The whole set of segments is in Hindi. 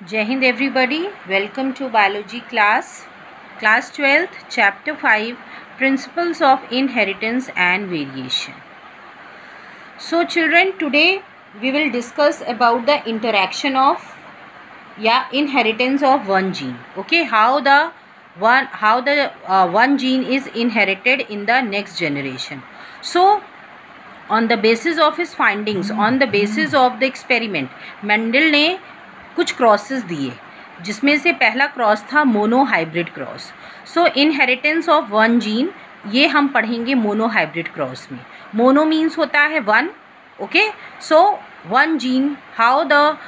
Jai Hind everybody, welcome to biology class 12th, chapter 5, principles of inheritance and variation. So children, today we will discuss about the interaction of inheritance of one gene. Okay, how the one gene is inherited in the next generation. So on the basis of his findings, on the basis of the experiment, Mendel ने कुछ क्रॉसेस दिए, जिसमें से पहला क्रॉस था monohybrid cross. So inheritance of one gene, ये हम पढ़ेंगे मोनोहाइब्रिड क्रॉस में. मोनो मीन्स होता है one. Okay, so one gene, how the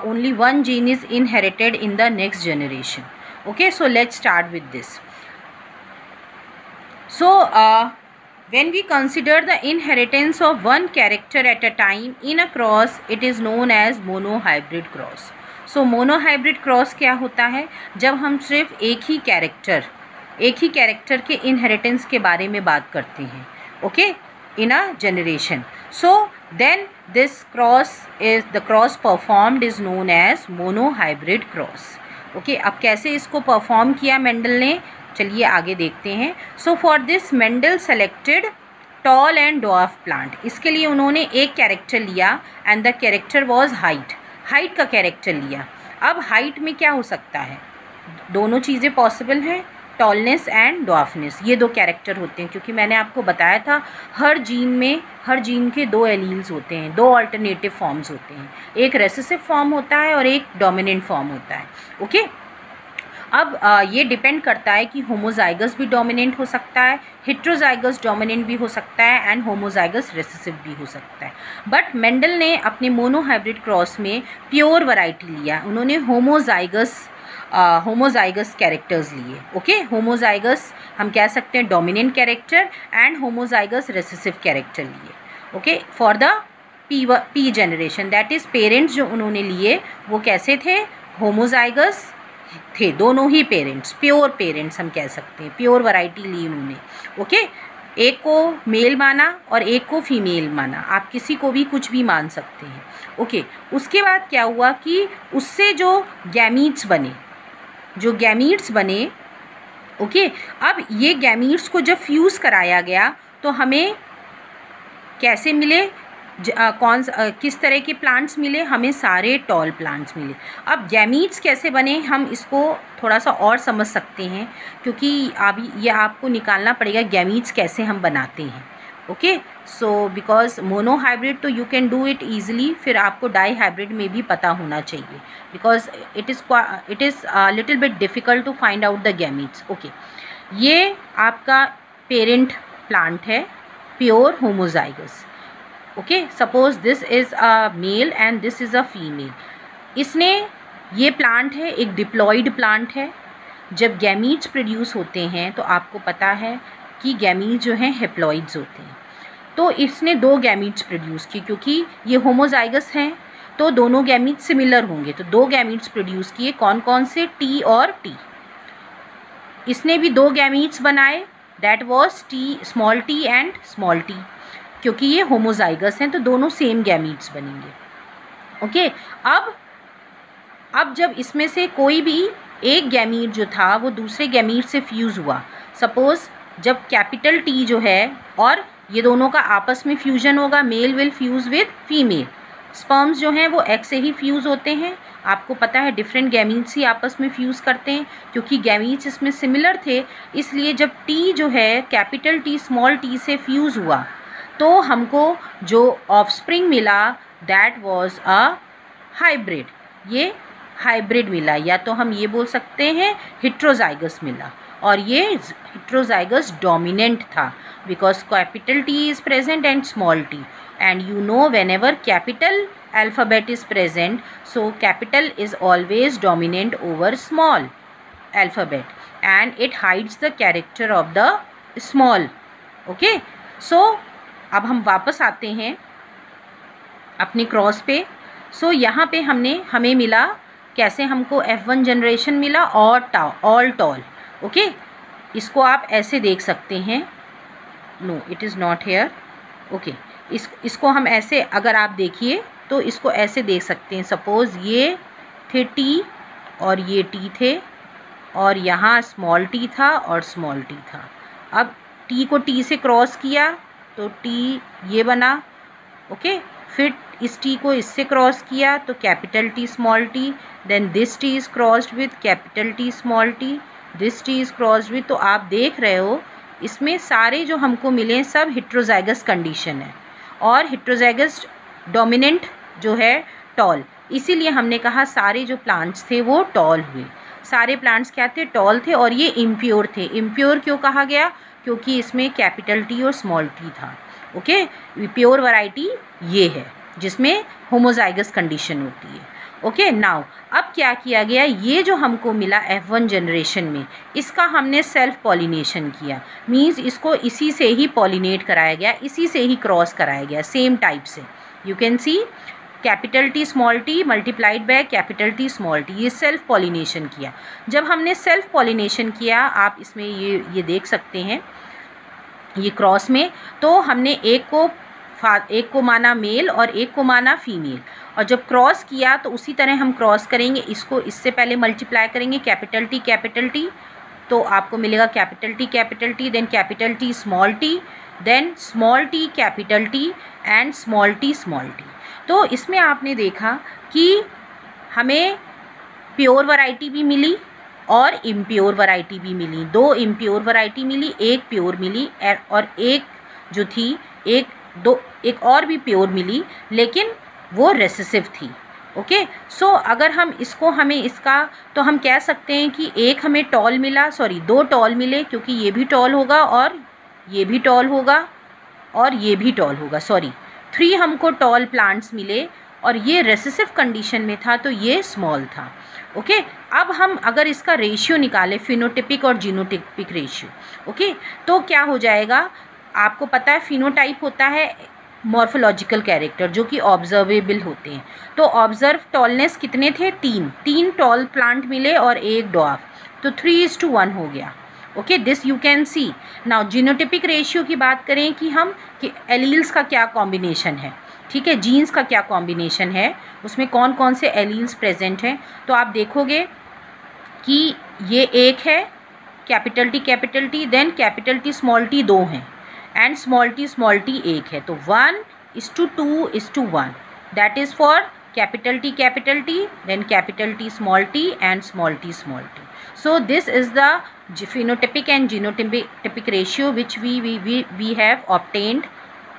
only one gene is inherited in the next generation. Okay, so let's start with this. So when we consider the inheritance of one character at a time in a cross, it is known as monohybrid cross. So monohybrid cross क्या होता है? जब हम सिर्फ एक ही कैरेक्टर के इनहेरिटेंस के बारे में बात करते हैं, okay, in a generation. So then this cross performed is known as monohybrid cross. Okay, अब कैसे इसको परफॉर्म किया मेंडल ने, चलिए आगे देखते हैं. So for this Mendel selected tall and dwarf plant. इसके लिए उन्होंने एक कैरेक्टर लिया and the character was height का कैरेक्टर लिया. अब हाइट में क्या हो सकता है? दोनों चीज़ें पॉसिबल हैं, टॉलनेस एंड ड्वार्फनेस. ये दो कैरेक्टर होते हैं, क्योंकि मैंने आपको बताया था हर जीन के दो एलील्स होते हैं, दो अल्टरनेटिव फॉर्म्स होते हैं. एक रेसेसिव फॉर्म होता है और एक डोमिनेंट फॉर्म होता है. ओके, अब ये डिपेंड करता है कि होमोजाइगस भी डोमिनेंट हो सकता है, हेट्रोजाइगस डोमिनेंट भी हो सकता है एंड होमोजाइगस रेसेसिव भी हो सकता है. बट मेंडल ने अपने मोनोहाइब्रिड क्रॉस में प्योर वैरायटी लिया. उन्होंने होमोजाइगस कैरेक्टर्स लिए. ओके, होमोजाइगस हम कह सकते हैं dominant character and homozygous recessive character लिए. Okay, for the P generation, that is parents जो उन्होंने लिए वो कैसे थे? होमोजाइगस थे, दोनों ही पेरेंट्स, प्योर पेरेंट्स हम कह सकते हैं. प्योर वैरायटी ली उन्होंने. ओके, एक को मेल माना और एक को फीमेल माना. आप किसी को भी कुछ भी मान सकते हैं. ओके, उसके बाद क्या हुआ कि उससे जो गैमीट्स बने, ओके, अब ये गैमीट्स को जब फ्यूज़ कराया गया तो हमें कैसे मिले, किस तरह के प्लांट्स मिले? हमें सारे टॉल प्लांट्स मिले. अब गैमीट्स कैसे बने, हम इसको थोड़ा सा और समझ सकते हैं, क्योंकि अभी ये आपको निकालना पड़ेगा गैमीट्स कैसे हम बनाते हैं. ओके, सो बिकॉज मोनोहाइब्रिड तो you can do it easily, फिर आपको डाई हाइब्रिड में भी पता होना चाहिए, because it is little bit difficult to find out the gametes. Okay, ये आपका पेरेंट प्लांट है, pure homozygous. Okay, suppose this is a male and this is a female. ये प्लांट है, एक डिप्लॉयड प्लांट है. जब गैमीट्स प्रोड्यूस होते हैं तो आपको पता है कि गैमीट्स जो हैं हेप्लॉइड्स होते हैं. तो इसने दो गैमीट्स प्रोड्यूस किए, क्योंकि ये होमोजाइगस हैं तो दोनों गैमीट्स सिमिलर होंगे. तो दो गैमीट्स प्रोड्यूस किए, कौन कौन से? टी और टी. इसने भी दो गैमीट्स बनाए, that was T, small T and small T. क्योंकि ये होमोजाइगस हैं तो दोनों सेम गैमीट्स बनेंगे. ओके, अब जब इसमें से कोई भी एक गैमीट जो था वो दूसरे गैमीट से फ्यूज़ हुआ, सपोज जब कैपिटल टी जो है और ये दोनों का आपस में फ्यूजन होगा, male will fuse with female. Sperms जो हैं वो एग से ही फ्यूज़ होते हैं. आपको पता है डिफरेंट गैमीट्स ही आपस में फ्यूज़ करते हैं, क्योंकि गैमीट्स इसमें सिमिलर थे. इसलिए जब टी जो है कैपिटल टी स्मॉल टी से फ्यूज़ हुआ तो हमको जो ऑफस्प्रिंग मिला दैट वाज अ हाइब्रिड. ये हाइब्रिड मिला, या तो हम ये बोल सकते हैं हेट्रोजाइगस मिला. और ये हेट्रोजाइगस डोमिनेंट था, because capital T is present and small T. And you know whenever capital alphabet is present, so capital is always dominant over small alphabet and it hides the character of the small. Okay, so अब हम वापस आते हैं अपने क्रॉस पे. सो यहाँ पे हमें मिला कैसे, हमको F1 जनरेशन मिला और ऑल टॉल. ओके, इसको आप ऐसे देख सकते हैं. No, it is not here. Okay, इसको हम ऐसे, अगर आप देखिए तो इसको ऐसे देख सकते हैं. सपोज़ ये थे टी और ये टी थे, और यहाँ स्मॉल टी था और स्मॉल टी था। अब टी को टी से क्रॉस किया तो टी ये बना, ओके। फिर इस टी को इससे क्रॉस किया तो capital T small T, then this T is crossed with capital T small T, this T is crossed with. तो आप देख रहे हो इसमें सारे जो हमको मिले सब हेट्रोजाइगस कंडीशन है, और हेट्रोजाइगस डोमिनेंट जो है टॉल, इसीलिए हमने कहा सारे जो प्लांट्स थे वो टॉल हुए। सारे प्लांट्स क्या थे? टॉल थे, और ये इम्प्योर थे। इम्प्योर क्यों कहा गया? क्योंकि इसमें कैपिटल टी और स्मॉल टी था, ओके। प्योर वैरायटी ये है जिसमें होमोजाइगस कंडीशन होती है, ओके। नाउ अब क्या किया गया, ये जो हमको मिला F1 जनरेशन में, इसका हमने सेल्फ पॉलिनेशन किया, मींस इसको इसी से ही पॉलिनेट कराया गया, इसी से ही क्रॉस कराया गया, सेम टाइप से। You can see capital T small T multiplied by capital T small T, ये सेल्फ पॉलिनेशन किया। जब हमने सेल्फ पॉलिनेशन किया, आप इसमें ये देख सकते हैं ये क्रॉस में, तो हमने एक को माना मेल और एक को माना फीमेल, और जब क्रॉस किया तो उसी तरह हम क्रॉस करेंगे, इसको इससे पहले मल्टीप्लाई करेंगे कैपिटल टी, तो आपको मिलेगा capital T then capital T small T, then small T capital T and small T. तो इसमें आपने देखा कि हमें प्योर वैरायटी भी मिली और इम्प्योर वैरायटी भी मिली। दो इम्प्योर वैरायटी मिली, एक प्योर मिली, और एक जो थी एक और भी प्योर मिली, लेकिन वो रेसेसिव थी, ओके। सो अगर हमें इसका तो हम कह सकते हैं कि एक हमें टॉल मिला, दो टॉल मिले, क्योंकि ये भी टॉल होगा और ये भी टॉल होगा और ये भी टॉल होगा, 3 हमको टॉल प्लांट्स मिले, और ये रेसेसिव कंडीशन में था तो ये स्मॉल था, ओके। अब हम अगर इसका रेशियो निकालें, फिनोटिपिक और जीनोटिपिक रेशियो, ओके, तो क्या हो जाएगा? आपको पता है फिनोटाइप होता है मॉर्फोलॉजिकल कैरेक्टर जो कि ऑब्जर्वेबल होते हैं। तो ऑब्जर्व टॉलनेस कितने थे? 3 टॉल प्लांट मिले और एक डॉर्फ, तो 3:1 हो गया, okay. This you can see. Now genotypic ratio की बात करें कि एलील्स का क्या कॉम्बिनेशन है, ठीक है, जीन्स का क्या कॉम्बिनेशन है, उसमें कौन कौन से एलील्स प्रेजेंट हैं। तो आप देखोगे कि ये एक है capital T, then capital T small T 2 हैं, एंड स्मॉल टी एक है, तो 1:2:1, that is for capital T, then capital T small T and small T. So this is the phenotypic and genotypic ratio which we have obtained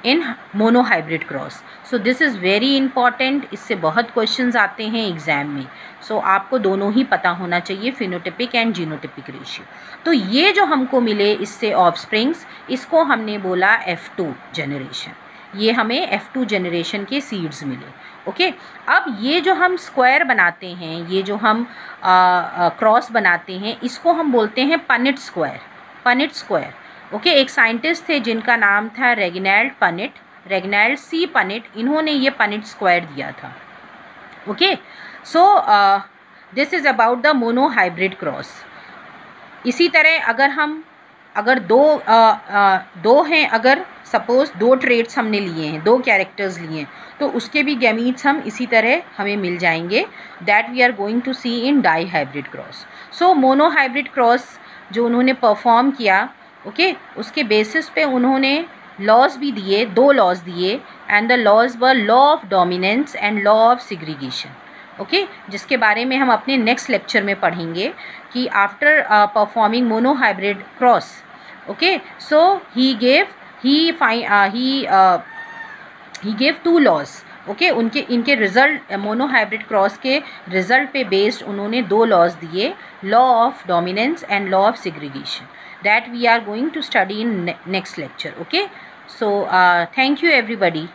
in monohybrid cross. So this is very important. इससे बहुत questions आते हैं एग्जाम में, so आपको दोनों ही पता होना चाहिए phenotypic and genotypic ratio. तो ये जो हमको मिले इससे offsprings, इसको हमने बोला F2 generation, ये हमें F2 जनरेशन के सीड्स मिले, ओके। अब ये जो हम स्क्वायर बनाते हैं, ये जो हम क्रॉस बनाते हैं, इसको हम बोलते हैं पनिट स्क्वायर, ओके। एक साइंटिस्ट थे जिनका नाम था रेगिनाल्ड सी पनिट, इन्होंने ये पनिट स्क्वायर दिया था, okay. So this is about the monohybrid cross. इसी तरह अगर दो हैं, अगर सपोज 2 ट्रेड्स हमने लिए हैं, 2 कैरेक्टर्स लिए हैं, तो उसके भी गैमीट्स हम इसी तरह हमें मिल जाएंगे, that we are going to see in dihybrid cross. So monohybrid cross जो उन्होंने परफॉर्म किया, ओके, उसके बेसिस पे उन्होंने लॉज भी दिए, 2 लॉज दिए, and the laws were law of dominance and law of segregation, okay, जिसके बारे में हम अपने नेक्स्ट लेक्चर में पढ़ेंगे कि after performing monohybrid cross, okay, so he gave 2 laws, okay. इनके रिजल्ट मोनोहाइब्रिड क्रॉस के रिजल्ट पे बेस्ड उन्होंने 2 लॉज दिए, law of dominance and law of segregation, that we are going to study in next lecture, okay. So thank you everybody.